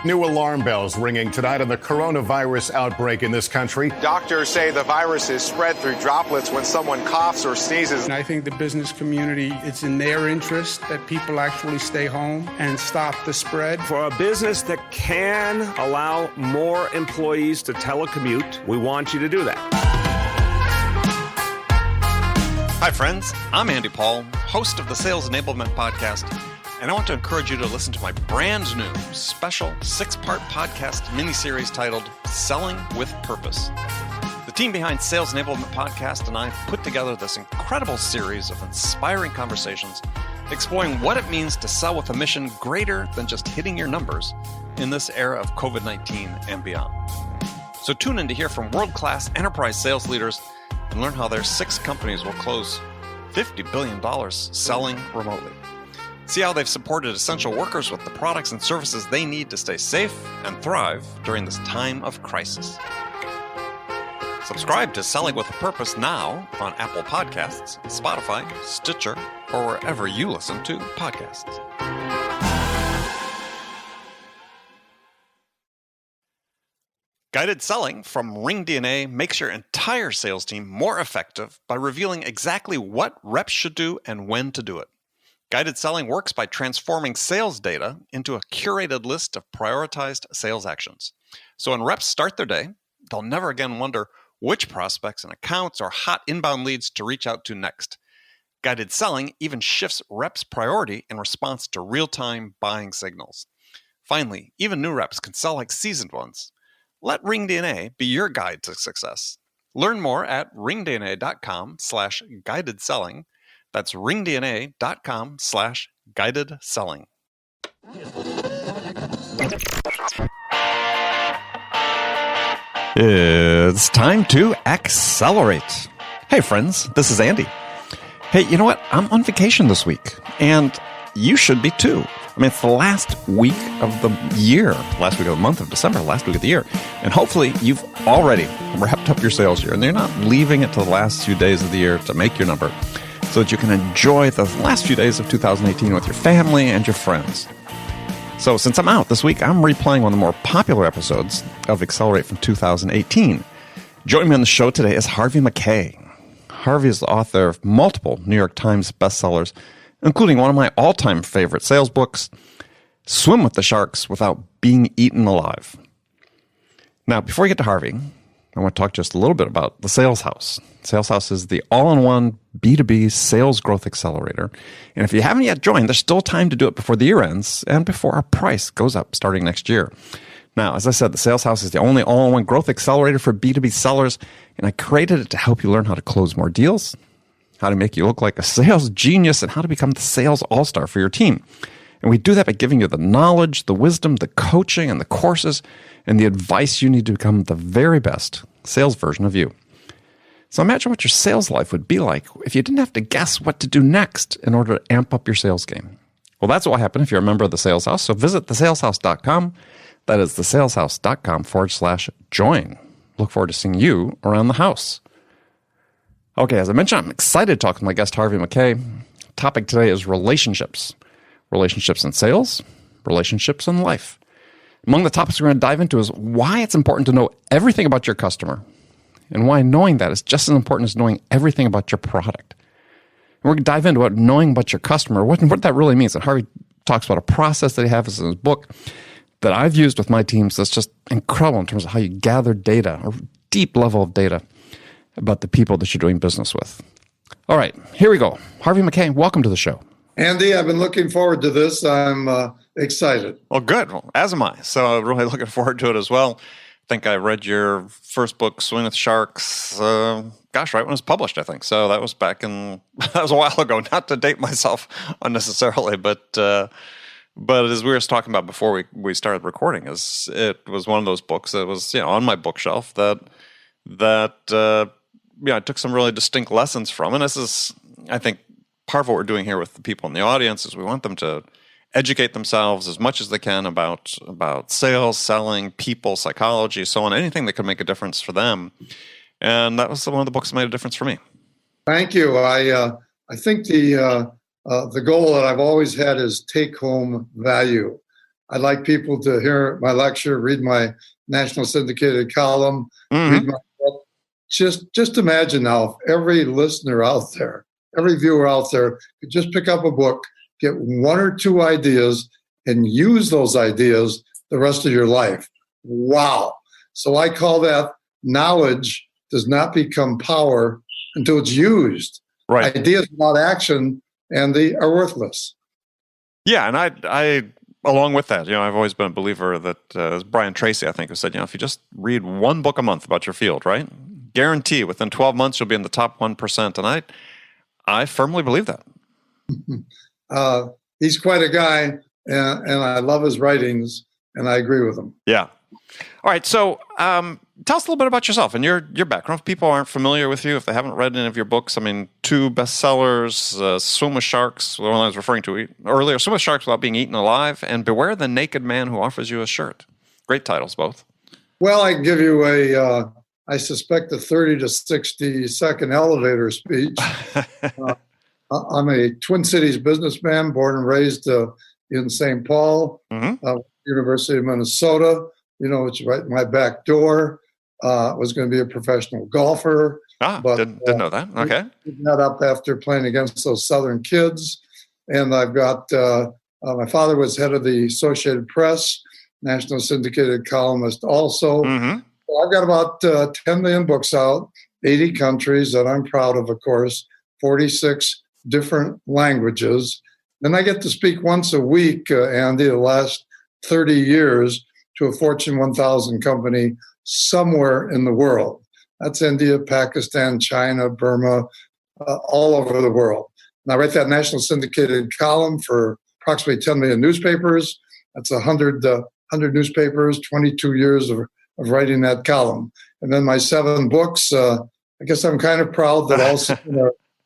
New alarm bells ringing tonight on the coronavirus outbreak in this country. Doctors say the virus is spread through droplets when someone coughs or sneezes. And I think the business community, it's in their interest that people actually stay home and stop the spread. For a business that can allow more employees to telecommute, we want you to do that. Hi, friends. I'm Andy Paul, host of the Sales Enablement Podcast, and I want to encourage you to listen to my brand new special 6-part podcast miniseries titled Selling with Purpose. The team behind Sales Enablement Podcast and I put together this incredible series of inspiring conversations exploring what it means to sell with a mission greater than just hitting your numbers in this era of COVID-19 and beyond. So tune in to hear from world-class enterprise sales leaders and learn how their 6 companies will close $50 billion selling remotely. See how they've supported essential workers with the products and services they need to stay safe and thrive during this time of crisis. Subscribe to Selling with a Purpose now on Apple Podcasts, Spotify, Stitcher, or wherever you listen to podcasts. Guided Selling from RingDNA makes your entire sales team more effective by revealing exactly what reps should do and when to do it. Guided Selling works by transforming sales data into a curated list of prioritized sales actions. So when reps start their day, they'll never again wonder which prospects and accounts or hot inbound leads to reach out to next. Guided Selling even shifts reps' priority in response to real-time buying signals. Finally, even new reps can sell like seasoned ones. Let RingDNA be your guide to success. Learn more at ringdna.com/guided selling. That's ringdna.com/guided selling. It's time to accelerate. Hey friends, this is Andy. Hey, you know what? I'm on vacation this week, and you should be too. I mean, it's the last week of the year, last week of the month of December, last week of the year. And hopefully you've already wrapped up your sales year, and you're not leaving it to the last few days of the year to make your number, so that you can enjoy the last few days of 2018 with your family and your friends. So since I'm out this week, I'm replaying one of the more popular episodes of Accelerate from 2018. Joining me on the show today is Harvey MacKay. Harvey is the author of multiple New York Times bestsellers, including one of my all-time favorite sales books, Swim with the Sharks Without Being Eaten Alive. Now, before we get to Harvey, I want to talk just a little bit about the Sales House. Sales House is the all-in-one B2B sales growth accelerator. And if you haven't yet joined, there's still time to do it before the year ends and before our price goes up starting next year. Now, as I said, the Sales House is the only all-in-one growth accelerator for B2B sellers, and I created it to help you learn how to close more deals, how to make you look like a sales genius, and how to become the sales all-star for your team. And we do that by giving you the knowledge, the wisdom, the coaching, and the courses, and the advice you need to become the very best sales version of you. So imagine what your sales life would be like if you didn't have to guess what to do next in order to amp up your sales game. Well, that's what will happen if you're a member of the Sales House. So visit thesaleshouse.com. That is thesaleshouse.com/join. Look forward to seeing you around the house. Okay, as I mentioned, I'm excited to talk to my guest, Harvey MacKay. Topic today is relationships. Relationships in sales, relationships in life. Among the topics we're going to dive into is why it's important to know everything about your customer, and why knowing that is just as important as knowing everything about your product. And we're going to dive into what knowing about your customer, what that really means. And Harvey talks about a process that he has in his book that I've used with my teams that's just incredible in terms of how you gather data, a deep level of data about the people that you're doing business with. All right, here we go. Harvey MacKay, welcome to the show. Andy, I've been looking forward to this. I'm excited. Well, good. Well, as am I. So really looking forward to it as well. I think I read your first book, Swim with Sharks, right when it was published, I think. So that was that was a while ago, not to date myself unnecessarily, but as we were talking about before we started recording, it was one of those books that was, on my bookshelf that I took some really distinct lessons from. And this is, I think, part of what we're doing here with the people in the audience is we want them to educate themselves as much as they can about sales, selling, people, psychology, so on, anything that could make a difference for them. And that was one of the books that made a difference for me. Thank you. I think the goal that I've always had is take-home value. I'd like people to hear my lecture, read my national syndicated column, read my book. Just imagine now if every listener out there, every viewer out there could just pick up a book, get one or two ideas, and use those ideas the rest of your life. Wow. So I call that knowledge does not become power until it's used. Right. Ideas without action, and they are worthless. Yeah, and I along with that, I've always been a believer that it was Brian Tracy, I think, who said, if you just read one book a month about your field, right, guarantee within 12 months you'll be in the top 1%. And I firmly believe that. He's quite a guy, and I love his writings, and I agree with him. Yeah. All right. So tell us a little bit about yourself and your background. If people aren't familiar with you, if they haven't read any of your books, 2 bestsellers, Swim with Sharks, the one I was referring to earlier, Swim with Sharks Without Being Eaten Alive, and Beware the Naked Man Who Offers You a Shirt. Great titles, both. Well, I can give you I suspect a 30 to 60 second elevator speech. I'm a Twin Cities businessman, born and raised in St. Paul, University of Minnesota. It's right in my back door. Was going to be a professional golfer. But didn't know that. Okay. Got up after playing against those Southern kids. And I've got, my father was head of the Associated Press, national syndicated columnist also. So I've got about 10 million books out, 80 countries that I'm proud of course, 46 different languages. And I get to speak once a week, Andy, the last 30 years to a Fortune 1000 company somewhere in the world. That's India, Pakistan, China, Burma, all over the world. And I write that national syndicated column for approximately 10 million newspapers. That's 100 newspapers, 22 years of writing that column. And then my 7 books, I guess I'm kind of proud that also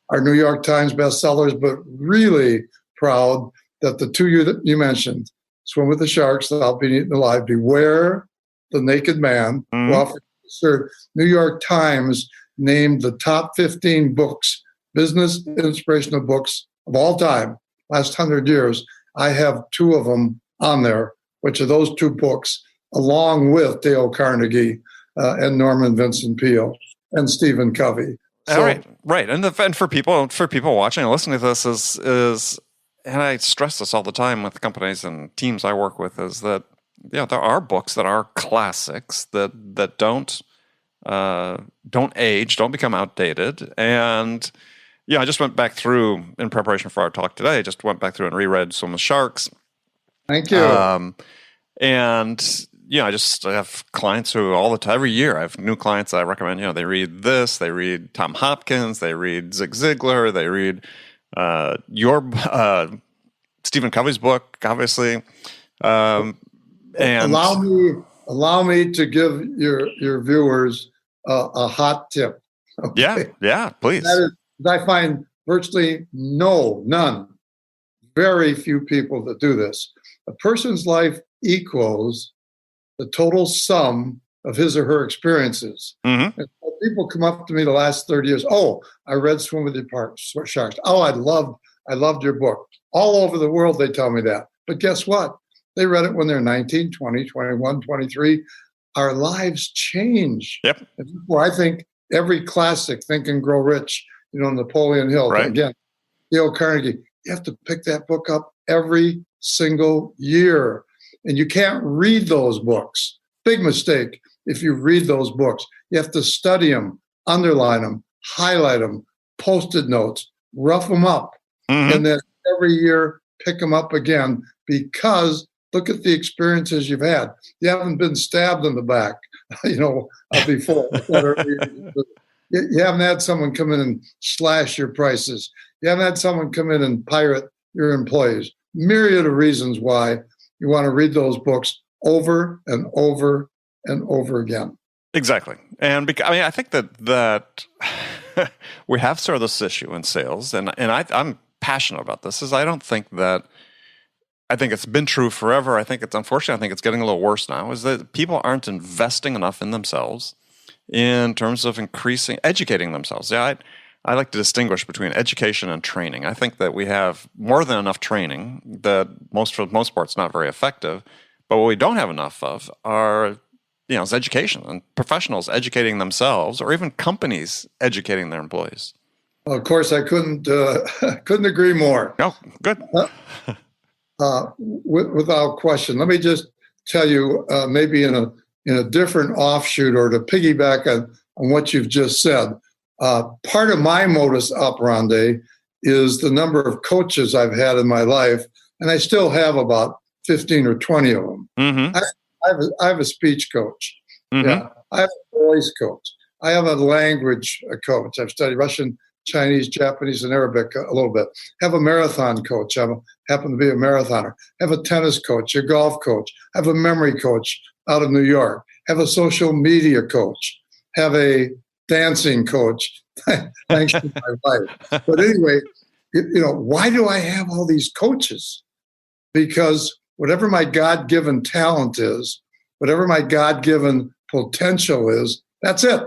are New York Times bestsellers, but really proud that the 2 that you mentioned, Swim with the Sharks Without Being Eaten Alive, Beware the Naked Man Who Offers You a Shirt. New York Times named the top 15 books, business inspirational books of all time, last 100 years. I have 2 of them on there, which are those 2 books, along with Dale Carnegie and Norman Vincent Peale and Stephen Covey. So, right. And for people watching and listening to this is and I stress this all the time with companies and teams I work with, is that there are books that are classics that don't age, don't become outdated. And I just went back through in preparation for our talk today. Just went back through and reread Swim with Sharks. Thank you. And I just have clients who all the time, every year, I have new clients that I recommend. They read this, they read Tom Hopkins, they read Zig Ziglar, they read your Stephen Covey's book, obviously. And allow me to give your viewers a hot tip. Okay? Yeah, please. That is, I find virtually none, very few people that do this. A person's life equals the total sum of his or her experiences. And so people come up to me the last 30 years. Oh, I read Swim with the Sharks. Oh, I loved your book. All over the world, they tell me that. But guess what? They read it when they're 19, 20, 21, 23. Our lives change. Yep. And therefore, I think every classic, Think and Grow Rich, Napoleon Hill, right. Again, Dale Carnegie, you have to pick that book up every single year. And you can't read those books. Big mistake if you read those books. You have to study them, underline them, highlight them, post-it notes, rough them up, and then every year pick them up again, because look at the experiences you've had. You haven't been stabbed in the back, before. You haven't had someone come in and slash your prices. You haven't had someone come in and pirate your employees. Myriad of reasons why you want to read those books over and over and over again. Exactly. And I think that we have sort of this issue in sales, and I'm passionate about this, is I think it's been true forever. I think it's getting a little worse now, is that people aren't investing enough in themselves in terms of educating themselves. Yeah, I like to distinguish between education and training. I think that we have more than enough training that for the most part it's not very effective. But what we don't have enough of are, is education and professionals educating themselves, or even companies educating their employees. Well, of course, I couldn't agree more. Oh, good. Without question. Let me just tell you, maybe in a different offshoot, or to piggyback on what you've just said. Part of my modus operandi is the number of coaches I've had in my life, and I still have about 15 or 20 of them. Mm-hmm. I have a speech coach. Mm-hmm. Yeah, I have a voice coach. I have a language coach. I've studied Russian, Chinese, Japanese, and Arabic a little bit. Have a marathon coach. I happen to be a marathoner. Have a tennis coach, a golf coach. Have a memory coach out of New York. Have a social media coach. Have a dancing coach. Thanks to my wife. But anyway, why do I have all these coaches? Because whatever my God-given talent is, whatever my God-given potential is, that's it.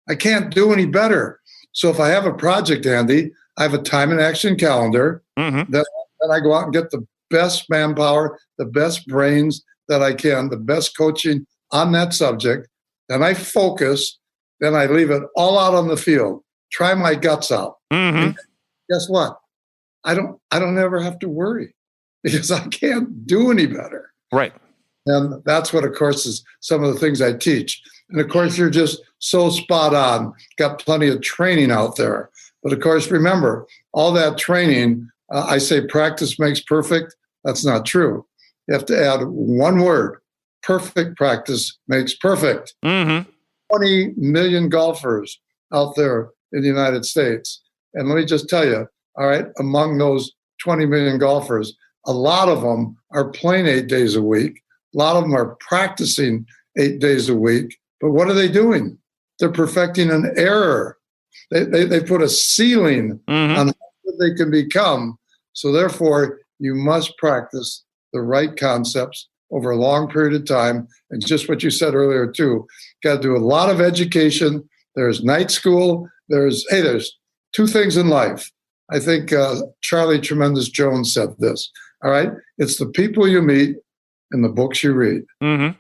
I can't do any better. So if I have a project, Andy, I have a time and action calendar. Mm-hmm. Then I go out and get the best manpower, the best brains that I can, the best coaching on that subject. Then I focus. Then I leave it all out on the field. Try my guts out. Mm-hmm. And guess what? I don't ever have to worry, because I can't do any better. Right. And that's what, of course, is some of the things I teach. And of course, you're just so spot on. Got plenty of training out there. But of course, remember, all that training, I say practice makes perfect. That's not true. You have to add one word. Perfect practice makes perfect. Mm-hmm. 20 million golfers out there in the United States. And let me just tell you, all right, among those 20 million golfers, a lot of them are playing 8 days a week. A lot of them are practicing 8 days a week. But what are they doing? They're perfecting an error. They put a ceiling on how good they can become. So therefore, you must practice the right concepts over a long period of time. And just what you said earlier, too, got to do a lot of education. There's night school. There's two things in life. I think Charlie Tremendous Jones said this. All right. It's the people you meet and the books you read. Mm-hmm.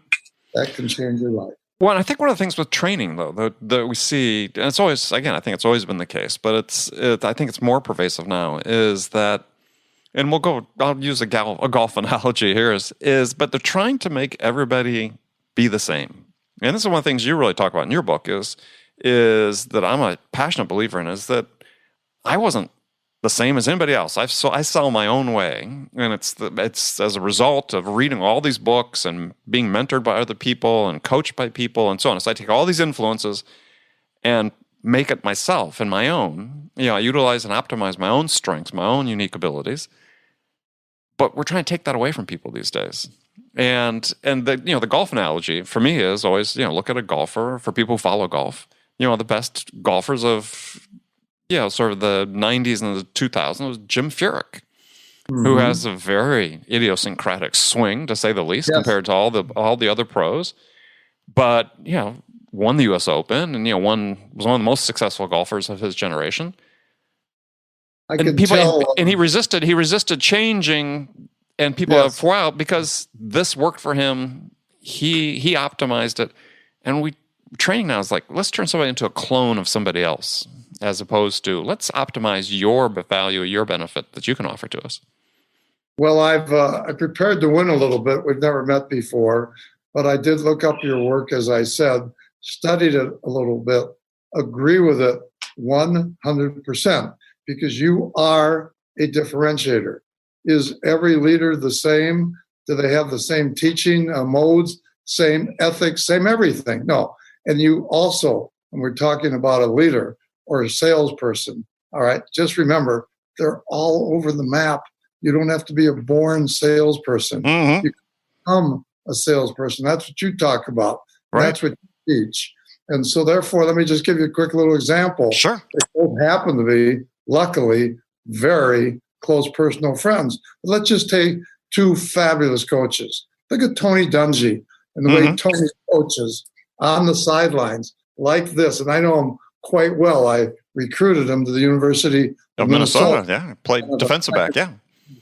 That can change your life. Well, and I think one of the things with training, though, that we see, and it's always, again, I think it's always been the case, but I think it's more pervasive now, is that, and I'll use a golf analogy here, but they're trying to make everybody be the same. And this is one of the things you really talk about in your book is that I'm a passionate believer in, is that I wasn't the same as anybody else. I sell my own way, and it's as a result of reading all these books and being mentored by other people and coached by people and so on. So I take all these influences and make it myself and my own. I utilize and optimize my own strengths, my own unique abilities. But we're trying to take that away from people these days. And the golf analogy for me is always, look at a golfer, for people who follow golf. The best golfers of sort of the 90s and the 2000s was Jim Furyk, who has a very idiosyncratic swing, to say the least, compared to all the other pros. But, won the U.S. Open and, was one of the most successful golfers of his generation. And he resisted changing, and people have for a while, because this worked for him. He optimized it. And training now is like, let's turn somebody into a clone of somebody else, as opposed to let's optimize your value, your benefit that you can offer to us. Well, I prepared to win a little bit. We've never met before, but I did look up your work, as I said, studied it a little bit, agree with it 100%, because you are a differentiator. Is every leader the same? Do they have the same teaching modes, same ethics, same everything? No. And you also, when we're talking about a leader or a salesperson, all right, just remember, they're all over the map. You don't have to be a born salesperson. Mm-hmm. You become a salesperson. That's what you talk about. Right. That's what you teach. And so therefore, let me just give you a quick little example. Sure. They both happen to be, luckily, very close personal friends. But let's just take two fabulous coaches. Look at Tony Dungy and the way Tony coaches on the sidelines like this. And I know him quite well. I recruited him to the University of Minnesota. Yeah, played defensive back. Yeah.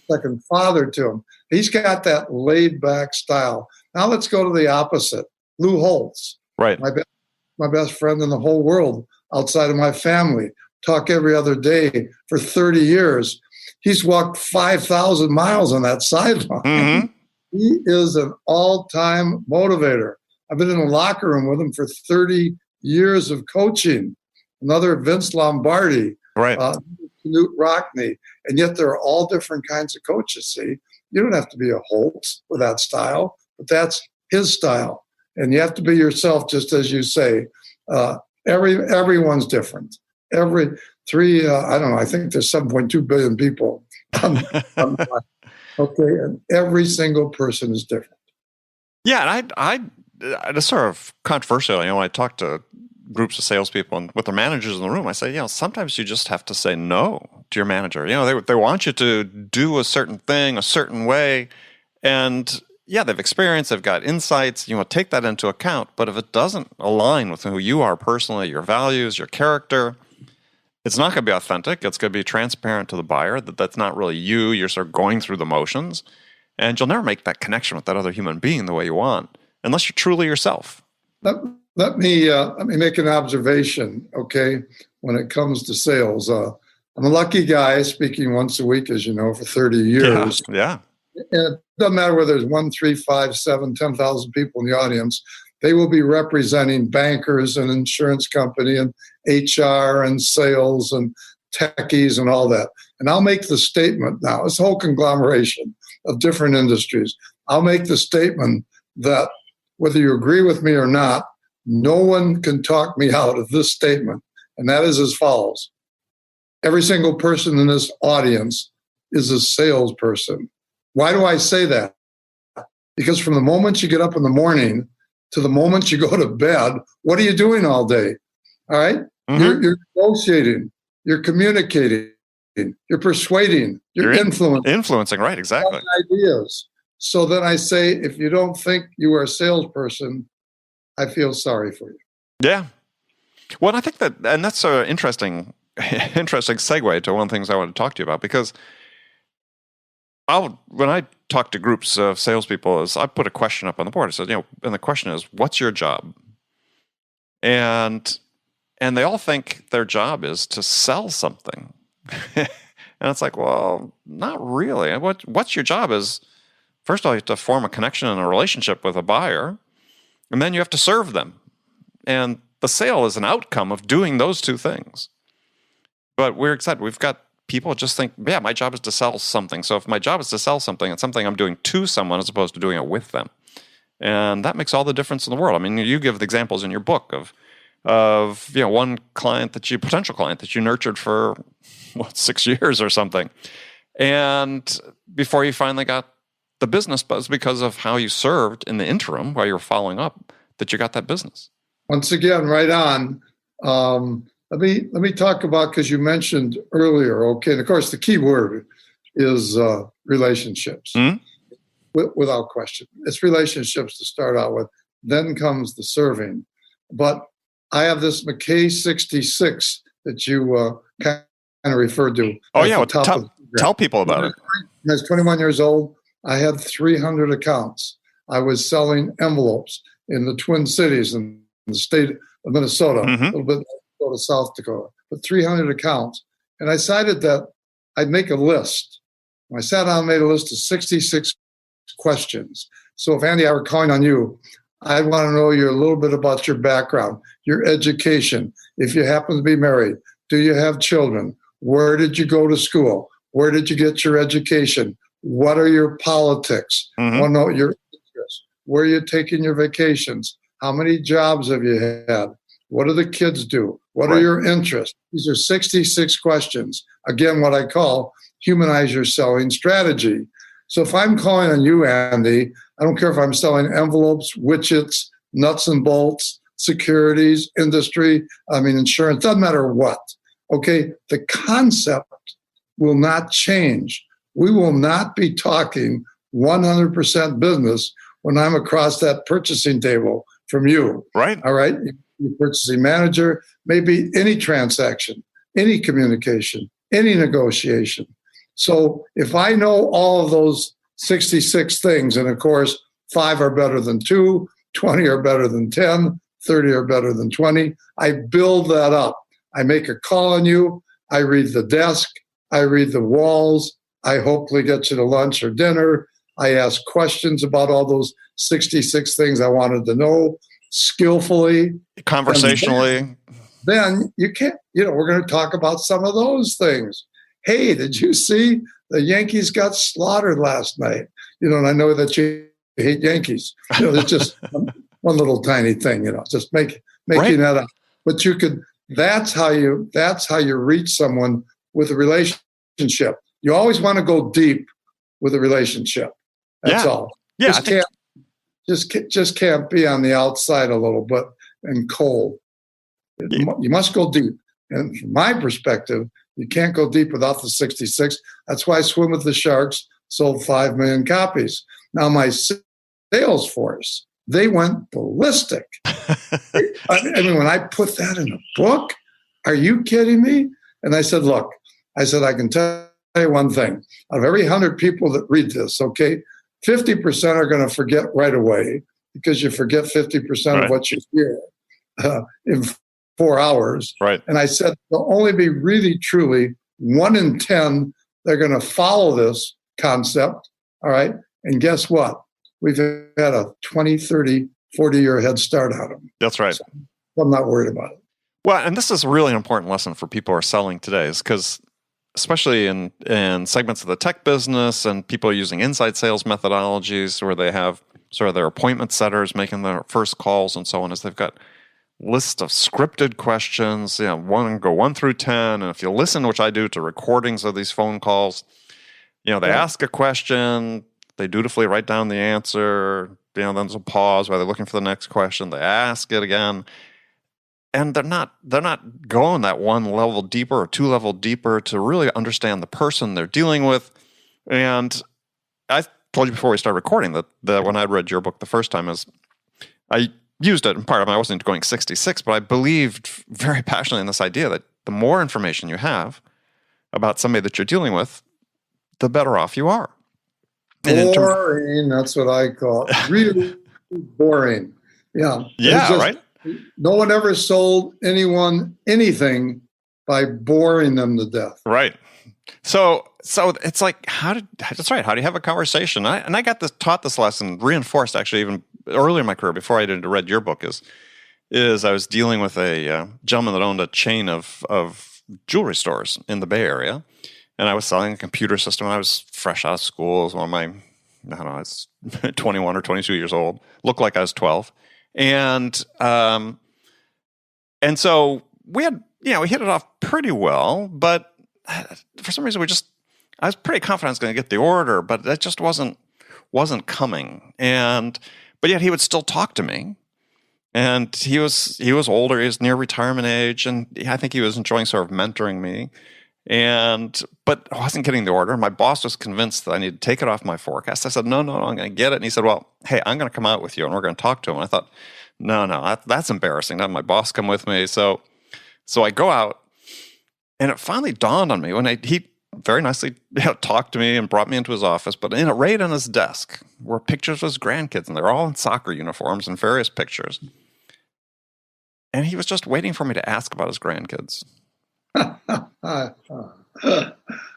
Second father to him. He's got that laid back style. Now let's go to the opposite. Lou Holtz, Right. My best friend in the whole world outside of my family. Talk every other day for 30 years. He's walked 5,000 miles on that sideline. Mm-hmm. He is an all-time motivator. I've been in the locker room with him for 30 years of coaching. Another Vince Lombardi, Right. Knute Rockne, and yet there are all different kinds of coaches. See, you don't have to be a Holtz with that style, but that's his style, and you have to be yourself, just as you say. Everyone's different. Every three, I don't know. I think there's 7.2 billion people. Okay, and every single person is different. Yeah, and I it's sort of controversial. When I talk to groups of salespeople and with their managers in the room, I say, sometimes you just have to say no to your manager. They want you to do a certain thing a certain way, and they've experienced, they've got insights. Take that into account. But if it doesn't align with who you are personally, your values, your character, it's not going to be authentic. It's going to be transparent to the buyer that that's not really you. You're sort of going through the motions, and you'll never make that connection with that other human being the way you want, unless you're truly yourself. Let me make an observation, okay, when it comes to sales. I'm a lucky guy, speaking once a week, as you know, for 30 years. Yeah. And it doesn't matter whether there's 1, 3, 5, 7, 10,000 people in the audience. They will be representing bankers and insurance company and HR and sales and techies and all that. And I'll make the statement now, this whole conglomeration of different industries, I'll make the statement that whether you agree with me or not, no one can talk me out of this statement. And that is as follows. Every single person in this audience is a salesperson. Why do I say that? Because from the moment you get up in the morning to the moment you go to bed, what are you doing all day? All right? Mm-hmm. You're negotiating, you're communicating, you're persuading, you're influencing. Influencing, right, exactly. Ideas. So then I say, if you don't think you are a salesperson, I feel sorry for you. Yeah. Well, I think and that's an interesting segue to one of the things I want to talk to you about, because when I talk to groups of salespeople, I put a question up on the board. I said, and the question is, what's your job? And they all think their job is to sell something. And it's like, well, not really. What's your job is, first of all, you have to form a connection and a relationship with a buyer, and then you have to serve them. And the sale is an outcome of doing those two things. But we're excited. We've got people just think, my job is to sell something. So if my job is to sell something, it's something I'm doing to someone as opposed to doing it with them. And that makes all the difference in the world. I mean, you give the examples in your book of one potential client that you nurtured for 6 years or something. And before you finally got the business, but it's because of how you served in the interim while you were following up that you got that business. Once again, right on. Let me talk about, because you mentioned earlier, okay, and of course the key word is relationships, without question. It's relationships to start out with. Then comes the serving. But I have this McKay 66 that you kind of referred to. Oh, yeah. Well, tell people about it. When I was 21 years old, I had 300 accounts. I was selling envelopes in the Twin Cities in the state of Minnesota, a little bit to South Dakota, but 300 accounts. And I decided that I'd make a list. When I sat down and made a list of 66 questions. So if, Andy, I were calling on you, I want to know a little bit about your background, your education. If you happen to be married, do you have children? Where did you go to school? Where did you get your education? What are your politics? I want to know your interests. Where are you taking your vacations? How many jobs have you had? What do the kids do? What are your interests? These are 66 questions. Again, what I call humanize your selling strategy. So if I'm calling on you, Andy, I don't care if I'm selling envelopes, widgets, nuts and bolts, securities, industry, insurance, doesn't matter what. Okay, the concept will not change. We will not be talking 100% business when I'm across that purchasing table from you. Right. All right. Your purchasing manager, maybe any transaction. any communication, any negotiation. So if I know all of those 66 things, and of course, 5 are better than 2, 20 are better than 10, 30 are better than 20, I build that up. I make a call on you. I read the desk. I read the walls. I hopefully get you to lunch or dinner. I ask questions about all those 66 things I wanted to know skillfully. Conversationally. Then you can't, we're going to talk about some of those things. Hey, did you see the Yankees got slaughtered last night? And I know that you hate Yankees. It's just one little tiny thing, just making that up. But that's how you reach someone with a relationship. You always want to go deep with a relationship. That's all. Yeah. Just can't be on the outside a little bit and cold. You must go deep. And from my perspective, you can't go deep without the 66. That's why Swim with the Sharks sold 5 million copies. Now my sales force, they went ballistic. I mean, when I put that in a book, are you kidding me? And I said, look, I can tell you one thing. Out of every 100 people that read this, okay, 50% are going to forget right away because you forget 50% of what you hear in 4 hours. Right. And I said, there'll only be really, truly 1 in 10 they're going to follow this concept. All right. And guess what? We've had a 20, 30, 40-year head start on them. That's right. So I'm not worried about it. Well, and this is really an important lesson for people who are selling today, is because especially in segments of the tech business and people are using inside sales methodologies where they have sort of their appointment setters making their first calls and so on, is they've got lists of scripted questions, go 1 through 10. And if you listen, which I do, to recordings of these phone calls, they ask a question, they dutifully write down the answer, then there's a pause while they're looking for the next question, they ask it again. And they're not going that 1 level deeper or 2 level deeper to really understand the person they're dealing with. And I told you before we started recording that when I read your book the first time, is I used it in part of it. I wasn't going 66, but I believed very passionately in this idea that the more information you have about somebody that you're dealing with, the better off you are. Boring, that's what I call it. Really boring. Yeah. Yeah, right? No one ever sold anyone anything by boring them to death. Right. So it's like, that's right. How do you have a conversation? I got taught this lesson, reinforced actually even earlier in my career before I read your book, is I was dealing with a gentleman that owned a chain of jewelry stores in the Bay Area. And I was selling a computer system. I was fresh out of school. It was one of my, I was 21 or 22 years old. Looked like I was 12. And so we had, we hit it off pretty well, but for some reason I was pretty confident I was going to get the order, but that just wasn't coming. But yet he would still talk to me. And he was older, he was near retirement age, and I think he was enjoying sort of mentoring me. But I wasn't getting the order. My boss was convinced that I needed to take it off my forecast. I said, no, I'm going to get it. And he said, well, hey, I'm going to come out with you and we're going to talk to him. And I thought, no, that's embarrassing. Not my boss come with me. So I go out, and it finally dawned on me when he very nicely talked to me and brought me into his office. But right on his desk were pictures of his grandkids, and they're all in soccer uniforms and various pictures. And he was just waiting for me to ask about his grandkids.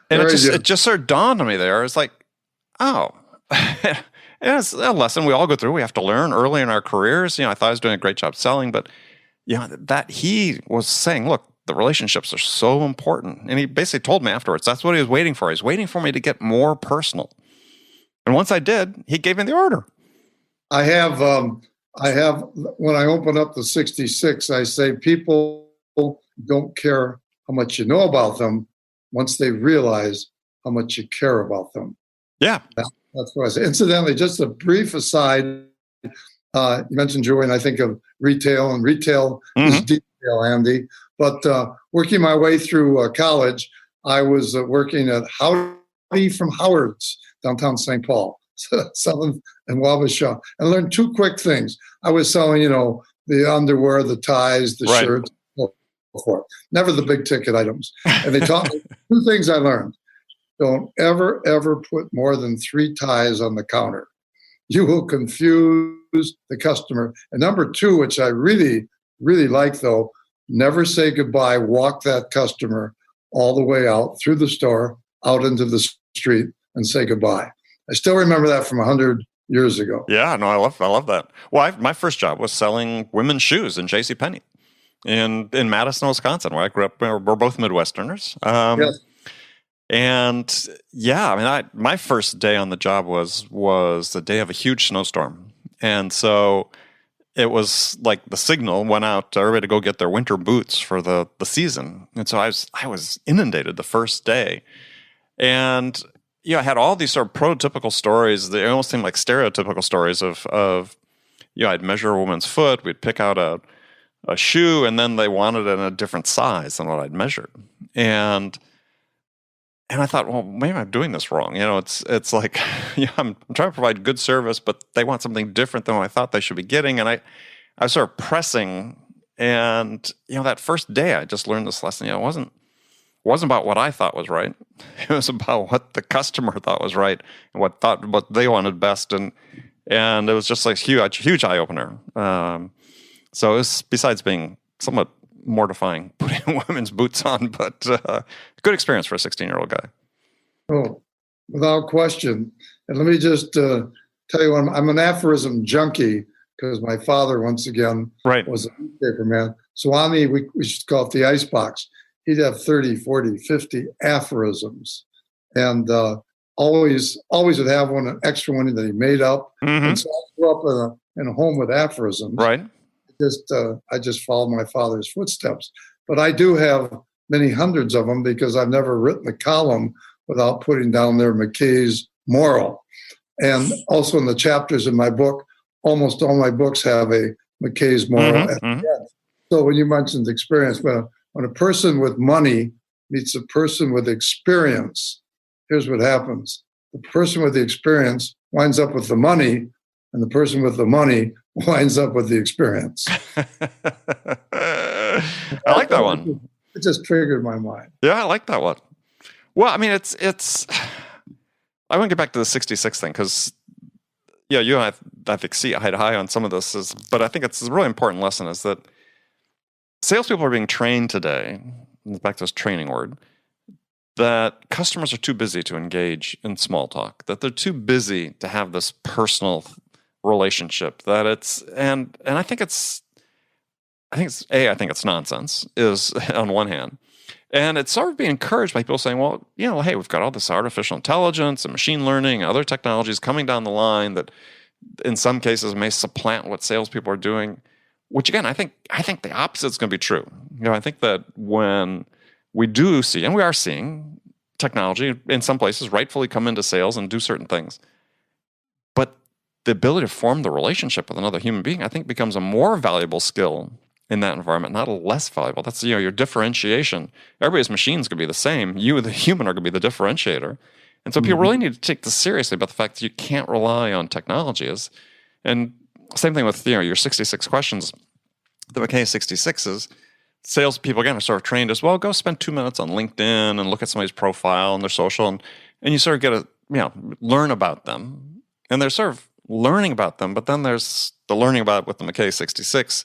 And it just sort of dawned on me there. It's like, oh, it's a lesson we all go through. We have to learn early in our careers. I thought I was doing a great job selling, but that he was saying, look, the relationships are so important. And he basically told me afterwards, that's what he was waiting for. He was waiting for me to get more personal. And once I did, he gave me the order. I have, when I open up the 66, I say people don't care how much you know about them once they realize how much you care about them. Yeah. That's what I say. Incidentally, just a brief aside, you mentioned jewelry, and I think of retail, and retail is detail, Andy. But working my way through college, I was working at Howdy from Howard's, downtown St. Paul, 7th and Wabasha, and learned 2 quick things. I was selling, the underwear, the ties, the shirts, forth. Never the big ticket items. And they taught me two things I learned. Don't ever, ever put more than 3 ties on the counter. You will confuse the customer. And number 2, which I really, really like though, never say goodbye. Walk that customer all the way out through the store, out into the street, and say goodbye. I still remember that from 100 years ago. Yeah, no, I love that. Well, my first job was selling women's shoes in JCPenney in Madison, Wisconsin, where I grew up. We're both Midwesterners. Yes. And yeah, I mean, my first day on the job was the day of a huge snowstorm. And so it was like the signal went out to everybody to go get their winter boots for the season. And so I was inundated the first day. And I had all these sort of prototypical stories. They almost seemed like stereotypical stories of I'd measure a woman's foot, we'd pick out a shoe, and then they wanted it in a different size than what I'd measured. And I thought, well, maybe I'm doing this wrong. It's like, I'm trying to provide good service, but they want something different than what I thought they should be getting. And I was sort of pressing. And, that first day I just learned this lesson. It wasn't about what I thought was right. It was about what the customer thought was right and what they wanted best. And it was just like huge eye opener. So it was, besides being somewhat mortifying putting women's boots on, but good experience for a 16-year-old guy. Oh, without question. And let me just tell you, I'm an aphorism junkie because my father, once again, was a newspaper man. So on we should call it the icebox. He'd have 30, 40, 50 aphorisms. And always would have an extra one that he made up. Mm-hmm. And so I grew up in a home with aphorisms. Right. I just followed my father's footsteps. But I do have many hundreds of them because I've never written a column without putting down there McKay's moral. And also in the chapters in my book, almost all my books have a McKay's moral at the end. So when you mentioned experience, when a person with money meets a person with experience, here's what happens. The person with the experience winds up with the money, and the person with the money winds up with the experience. I like that one. It just triggered my mind. Yeah, I like that one. Well, I mean, it's. I want to get back to the 66 thing because, you and I think see eye to eye on some of this. But I think it's a really important lesson is that salespeople are being trained today, back to this training word, that customers are too busy to engage in small talk, that they're too busy to have this personal relationship, that it's, and I think it's nonsense, is on one hand. And it's sort of being encouraged by people saying, well, hey, we've got all this artificial intelligence and machine learning and other technologies coming down the line that in some cases may supplant what salespeople are doing, which again, I think the opposite is going to be true. I think that when we do see, and we are seeing technology in some places rightfully come into sales and do certain things, but the ability to form the relationship with another human being, I think becomes a more valuable skill in that environment, not a less valuable. That's, your differentiation. Everybody's machine's going to be the same. You, the human, are going to be the differentiator. And so people really need to take this seriously about the fact that you can't rely on technologies. And same thing with, your 66 questions. The McKay 66s, salespeople, again, are sort of trained as, well, go spend 2 minutes on LinkedIn and look at somebody's profile and their social, and you sort of get to, learn about them. And they're sort of learning about them, but then there's the learning about it with the McKay 66,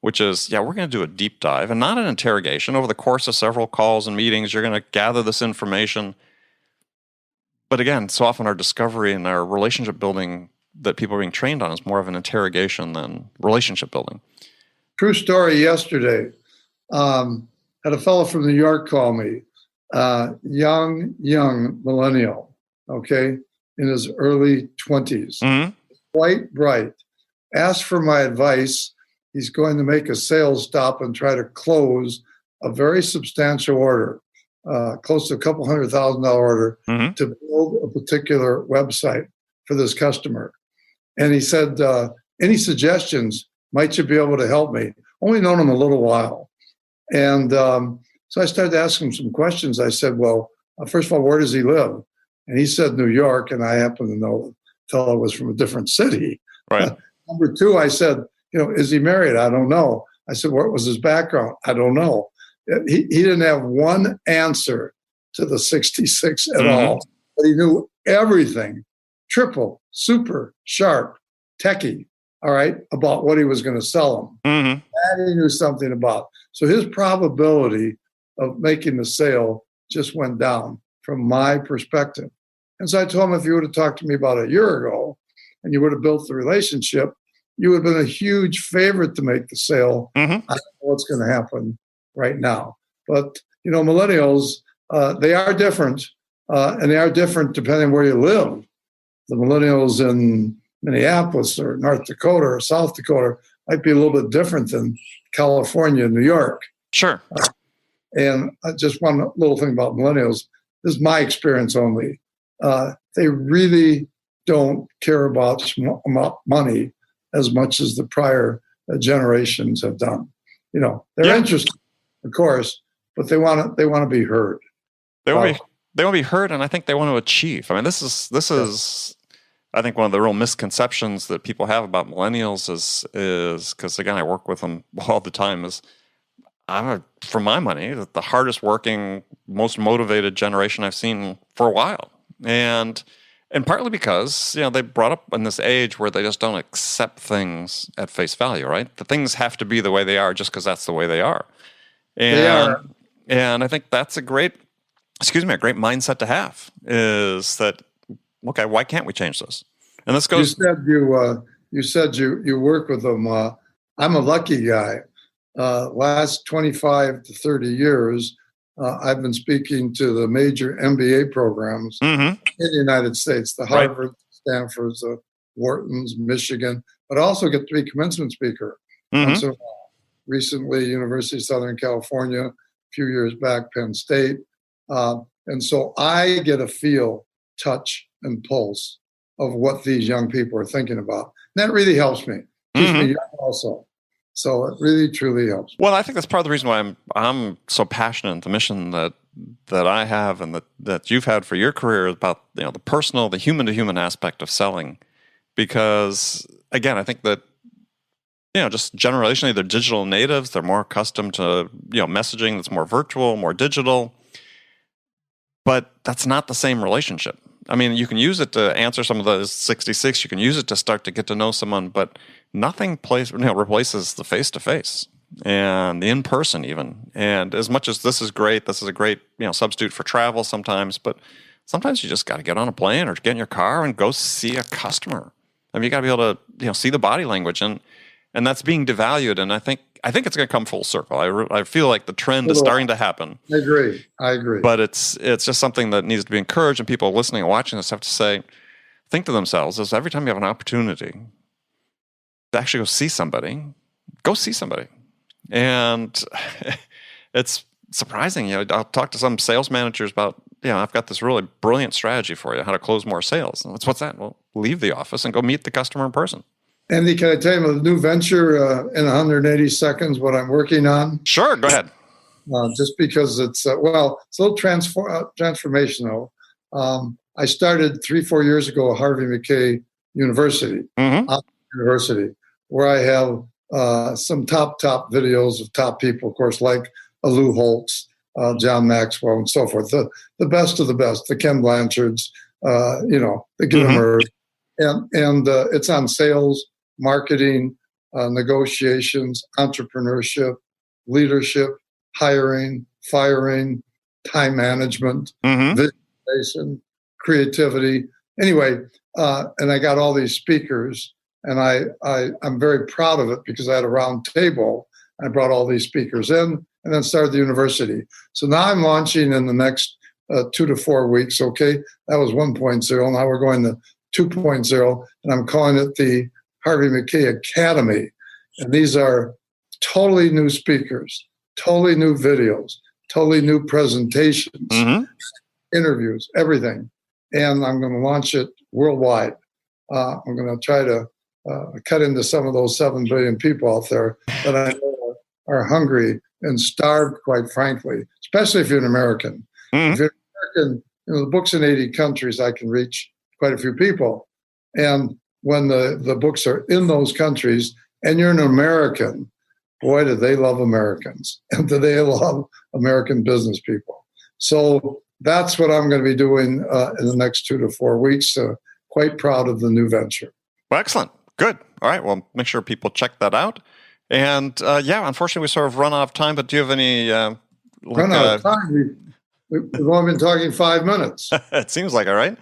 which is, we're going to do a deep dive and not an interrogation. Over the course of several calls and meetings, you're going to gather this information. But again, so often our discovery and our relationship building that people are being trained on is more of an interrogation than relationship building. True story yesterday. Had a fellow from New York call me, young millennial, okay, in his early 20s, quite bright. Asked for my advice. He's going to make a sales stop and try to close a very substantial order, close to a couple $100,000 order, to build a particular website for this customer. And he said, any suggestions? Might you be able to help me? Only known him a little while. And so I started asking him some questions. I said, well, first of all, where does he live? And he said New York, and I happen to know the fellow was from a different city. Right. Number two, I said, is he married? I don't know. I said, what was his background? I don't know. He didn't have one answer to the 66 at all, but he knew everything, triple, super, sharp, techie, all right, about what he was going to sell them. That he knew something about. So his probability of making the sale just went down from my perspective. And so I told him, if you would have talked to me about a year ago and you would have built the relationship, you would have been a huge favorite to make the sale. I don't know what's going to happen right now. But, millennials, they are different, and they are different depending where you live. The millennials in Minneapolis or North Dakota or South Dakota might be a little bit different than California and New York. Sure. And just one little thing about millennials, this is my experience only. They really don't care about money as much as the prior generations have done. They're interested, of course, but they want to be heard. They want to be heard, and I think they want to achieve. I mean, this is I think one of the real misconceptions that people have about millennials is because again, I work with them all the time. Is for my money, the hardest working, most motivated generation I've seen for a while, and partly because they brought up in this age where they just don't accept things at face value, right? The things have to be the way they are just because that's the way they are. And I think that's a great mindset to have. Is that okay? Why can't we change this? And this goes. You said you work with them. I'm a lucky guy. Last 25 to 30 years, I've been speaking to the major MBA programs in the United States, the Harvard, Stanfords, the Whartons, Michigan, but also get to be commencement speaker. And so recently, University of Southern California, a few years back, Penn State. And so I get a feel, touch, and pulse of what these young people are thinking about. And that really helps me. Keeps me young also. So it really, truly helps. Well, I think that's part of the reason why I'm so passionate in the mission that I have and that you've had for your career about the personal, the human-to-human aspect of selling. Because again, I think that just generationally, they're digital natives. They're more accustomed to messaging that's more virtual, more digital. But that's not the same relationship. I mean, you can use it to answer some of those 66. You can use it to start to get to know someone, but nothing replaces the face-to-face and the in-person even. And as much as this is a great substitute for travel sometimes, but sometimes you just got to get on a plane or get in your car and go see a customer. I mean, you got to be able to see the body language, and that's being devalued. And I think it's going to come full circle. I feel like the trend is starting to happen. I agree. But it's just something that needs to be encouraged, and people listening and watching this have to think to themselves, is every time you have an opportunity to actually go see somebody. And it's surprising. I'll talk to some sales managers about, I've got this really brilliant strategy for you, how to close more sales. And what's that? Well, leave the office and go meet the customer in person. Andy, can I tell you the new venture in 180 seconds, what I'm working on? Sure, go ahead. Just because it's a little transformational. I started 3-4 years ago at Harvey MacKay University, where I have some top videos of top people, of course, like Lou Holtz, John Maxwell, and so forth. The best of the best, the Ken Blanchards, the Gittimers. And it's on sales, marketing, negotiations, entrepreneurship, leadership, hiring, firing, time management, visualization, creativity. Anyway, and I got all these speakers, and I'm very proud of it because I had a round table. I brought all these speakers in and then started the university. So now I'm launching in the next 2 to 4 weeks. Okay, that was 1.0. Now we're going to 2.0, and I'm calling it the Harvey MacKay Academy. And these are totally new speakers, totally new videos, totally new presentations, interviews, everything. And I'm going to launch it worldwide. I'm going to try to cut into some of those 7 billion people out there that I know are hungry and starved, quite frankly, especially if you're an American. If you're an American, the book's in 80 countries, I can reach quite a few people. And when the books are in those countries and you're an American, boy, do they love Americans and do they love American business people. So that's what I'm going to be doing in the next 2 to 4 weeks. Quite proud of the new venture. Well, excellent. Good. All right. Well, make sure people check that out. And unfortunately, we sort of run out of time, but do you have any... run out of time? We've only been talking 5 minutes. It seems like it, right?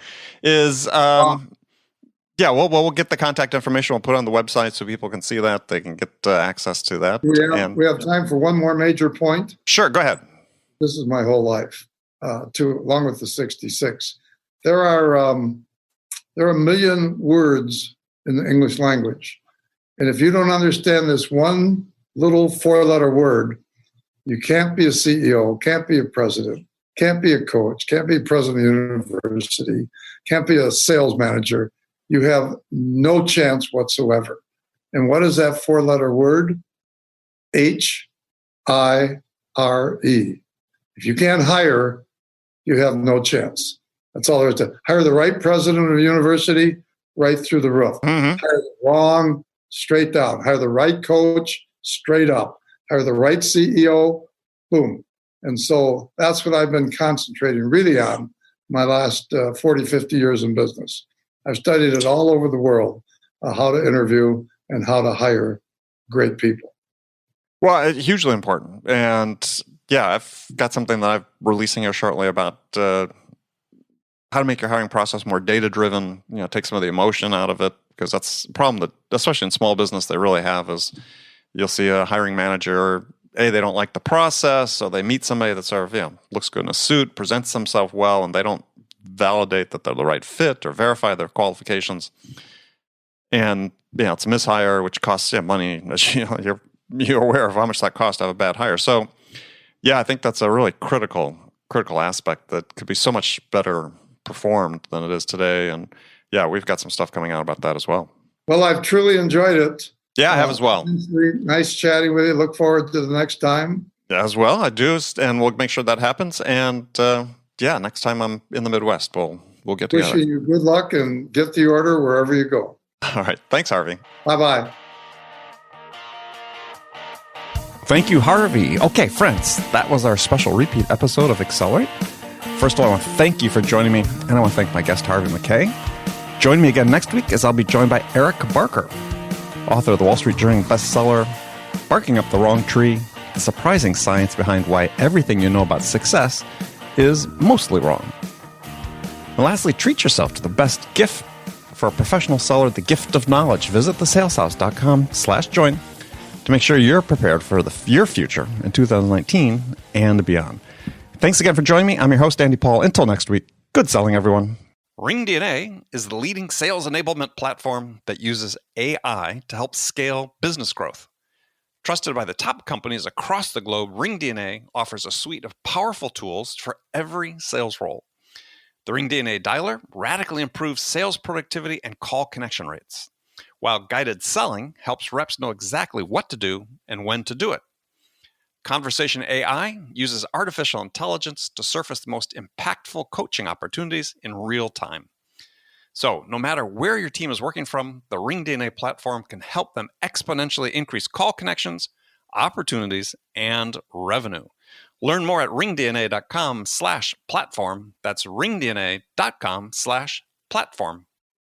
We'll get the contact information. We'll put it on the website so people can see that. They can get access to that. We have time for one more major point. Sure, go ahead. This is my whole life, along with the 66. There are a million words in the English language. And if you don't understand this one little 4-letter word, you can't be a CEO, can't be a president, can't be a coach, can't be president of the university, can't be a sales manager. You have no chance whatsoever. And what is that 4-letter word? HIRE. If you can't hire, you have no chance. That's all there is to hire the right president of a university, right through the roof. Mm-hmm. Hire the wrong, straight down. Hire the right coach, straight up. Hire the right CEO, boom. And so that's what I've been concentrating really on my last 40, 50 years in business. I've studied it all over the world, how to interview and how to hire great people. Well, hugely important. And I've got something that I'm releasing here shortly about how to make your hiring process more data-driven, take some of the emotion out of it, because that's a problem that, especially in small business, they really have is you'll see a hiring manager, they don't like the process, so they meet somebody that sort of, looks good in a suit, presents themselves well, and they don't validate that they're the right fit or verify their qualifications. And, it's a mishire, which costs money. You're aware of how much that costs to have a bad hire. So, I think that's a really critical aspect that could be so much better performed than it is today. And, we've got some stuff coming out about that as well. Well, I've truly enjoyed it. Yeah, I have as well. Nice chatting with you. Look forward to the next time. Yeah, as well, I do, and we'll make sure that happens. And next time I'm in the Midwest, we'll get together. Wishing you good luck and get the order wherever you go. All right, thanks, Harvey. Bye-bye. Thank you, Harvey. Okay, friends, that was our special repeat episode of Accelerate. First of all, I want to thank you for joining me, and I want to thank my guest, Harvey MacKay. Join me again next week as I'll be joined by Eric Barker, author of the Wall Street Journal bestseller, Barking Up the Wrong Tree, the surprising science behind why everything you know about success is mostly wrong. And lastly, treat yourself to the best gift for a professional seller, the gift of knowledge. Visit thesaleshouse.com/join to make sure you're prepared for your future in 2019 and beyond. Thanks again for joining me. I'm your host, Andy Paul. Until next week, good selling, everyone. RingDNA is the leading sales enablement platform that uses AI to help scale business growth. Trusted by the top companies across the globe, RingDNA offers a suite of powerful tools for every sales role. The RingDNA Dialer radically improves sales productivity and call connection rates, while guided selling helps reps know exactly what to do and when to do it. Conversation AI uses artificial intelligence to surface the most impactful coaching opportunities in real time. So, no matter where your team is working from, the RingDNA platform can help them exponentially increase call connections, opportunities, and revenue. Learn more at ringdna.com/platform. That's ringdna.com/platform.